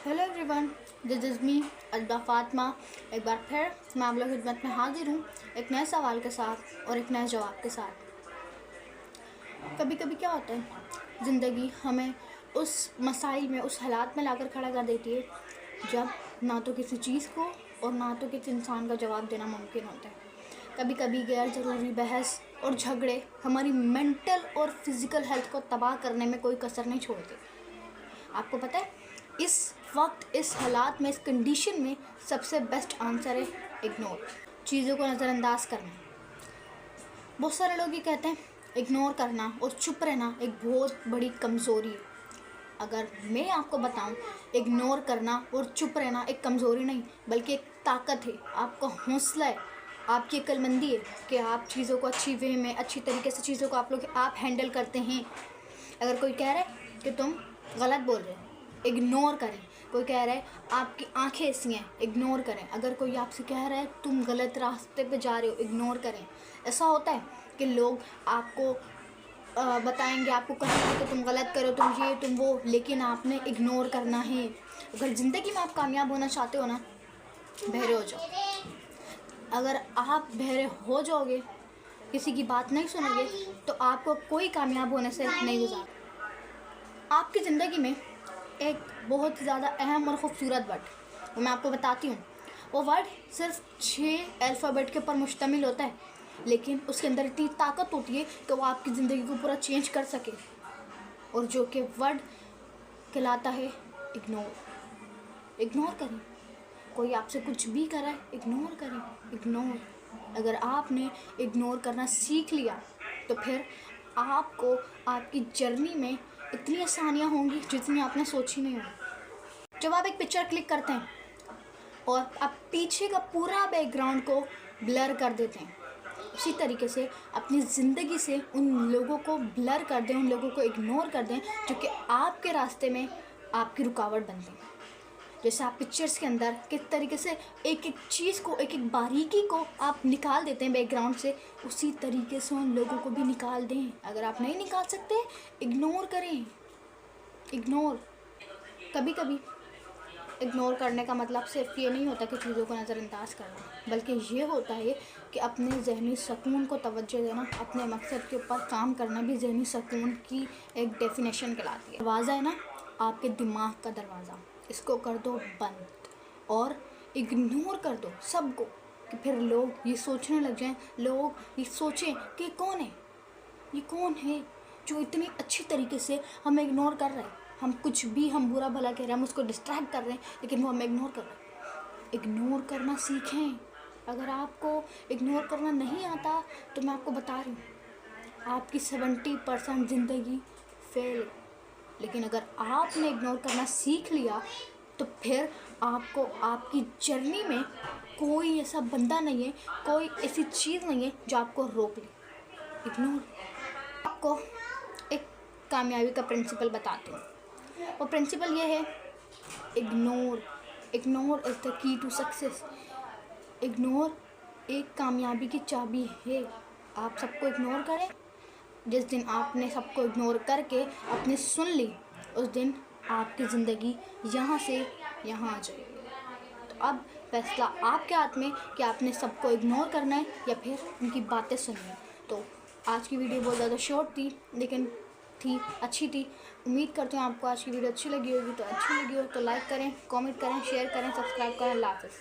Hello everyone, this is me alba Fatima. एक बार फिर मैं आप लोगों की खिदमत में हाजिर हूँ एक नए सवाल के साथ और एक नए जवाब के साथ। कभी कभी क्या होता है, ज़िंदगी हमें उस मसाइल में, उस हालात में लाकर खड़ा कर देती है जब ना तो किसी चीज़ को और ना तो किसी इंसान का जवाब देना मुमकिन होता है। कभी कभी गैर ज़रूरी बहस और झगड़े हमारी मेंटल और फिज़िकल हेल्थ को तबाह करने में कोई कसर नहीं छोड़ते। आपको पता है, इस वक्त, इस हालात में, इस कंडीशन में सबसे बेस्ट आंसर है इग्नोर, चीज़ों को नज़रअंदाज करना। बहुत सारे लोग ये कहते हैं इग्नोर करना और चुप रहना एक बहुत बड़ी कमज़ोरी है। अगर मैं आपको बताऊं, इग्नोर करना और चुप रहना एक कमज़ोरी नहीं बल्कि एक ताकत है, आपका हौसला है, आपकी अक्लमंदी है कि आप चीज़ों को अच्छी वे में, अच्छी तरीके से चीज़ों को आप हैंडल करते हैं। अगर कोई कह रहा है कि तुम गलत बोल रहे हो, इग्नोर करें। कोई कह रहा है आपकी आंखें ऐसी हैं, इग्नोर करें। अगर कोई आपसे कह रहा है तुम गलत रास्ते पे जा रहे हो, इग्नोर करें। ऐसा होता है कि लोग आपको बताएंगे, आपको कहेंगे कि तुम गलत करो, तुम ये तुम वो, लेकिन आपने इग्नोर करना है। अगर ज़िंदगी में आप कामयाब होना चाहते हो ना, बहरे हो जाओ। अगर आप बहरे हो जाओगे, किसी की बात नहीं सुनोगे, तो आपको कोई कामयाब होने से नहीं गुजारा। आपकी ज़िंदगी में एक बहुत ज़्यादा अहम और ख़ूबसूरत वर्ड, वो मैं आपको बताती हूँ। वो वर्ड सिर्फ 6 अल्फ़ाबेट के ऊपर मुश्तमिल होता है, लेकिन उसके अंदर इतनी ताकत होती है कि वो आपकी ज़िंदगी को पूरा चेंज कर सके। और जो कि वर्ड कहलाता है इग्नोर। इग्नोर करें। कोई आपसे कुछ भी कर रहा है, इग्नोर करें। इग्नोर, अगर आपने इग्नोर करना सीख लिया तो फिर आपको आपकी जर्नी में इतनी आसानियाँ होंगी जितनी आपने सोची नहीं होगी। जब आप एक पिक्चर क्लिक करते हैं और आप पीछे का पूरा बैकग्राउंड को ब्लर कर देते हैं, उसी तरीके से अपनी ज़िंदगी से उन लोगों को ब्लर कर दें, उन लोगों को इग्नोर कर दें जो कि आपके रास्ते में आपकी रुकावट बनते हैं। जैसे आप पिक्चर्स के अंदर किस तरीके से एक एक चीज़ को, एक एक बारीकी को आप निकाल देते हैं बैकग्राउंड से, उसी तरीके से उन लोगों को भी निकाल दें। अगर आप नहीं निकाल सकते, इग्नोर करें। इग्नोर, कभी कभी इग्नोर करने का मतलब सिर्फ ये नहीं होता कि चीज़ों को नज़रअंदाज करना, बल्कि ये होता है कि अपने ज़हनी सुकून को तवज्जो देना, अपने मकसद के ऊपर काम करना भी ज़हनी सुकून की एक डेफिनेशन कहलाती है। दरवाज़ा है ना, आपके दिमाग का दरवाज़ा, इसको कर दो बंद और इग्नोर कर दो सबको, कि फिर लोग ये सोचने लग जाएं, लोग ये सोचें कि कौन है, ये कौन है जो इतनी अच्छी तरीके से हमें इग्नोर कर रहा है। हम कुछ भी, हम बुरा भला कह रहे हैं, हम उसको डिस्ट्रैक्ट कर रहे हैं, लेकिन वो हमें इग्नोर कर रहा है। इग्नोर करना सीखें। अगर आपको इग्नोर करना नहीं आता तो मैं आपको बता रही हूँ, आपकी 70% ज़िंदगी फेल। लेकिन अगर आपने इग्नोर करना सीख लिया तो फिर आपको आपकी जर्नी में कोई ऐसा बंदा नहीं है, कोई ऐसी चीज़ नहीं है जो आपको रोक ले। इग्नोर। आपको एक कामयाबी का प्रिंसिपल बताती हूँ। वो प्रिंसिपल ये है, ignore. Ignore is the key to success. Ignore एक कामयाबी की चाबी है। आप सबको इग्नोर करें। जिस दिन आपने सबको इग्नोर करके अपनी सुन ली, उस दिन आपकी ज़िंदगी यहाँ से यहाँ आ जाएगी। तो अब फैसला आपके हाथ में कि आपने सबको इग्नोर करना है या फिर उनकी बातें सुननी है। तो आज की वीडियो बहुत ज़्यादा शॉर्ट थी, लेकिन अच्छी थी। उम्मीद करती हूँ आपको आज की वीडियो अच्छी लगी होगी। तो अच्छी लगी हो तो लाइक करें, कमेंट करें, शेयर करें, सब्सक्राइब करें। अल्लाह हाफ़िज़।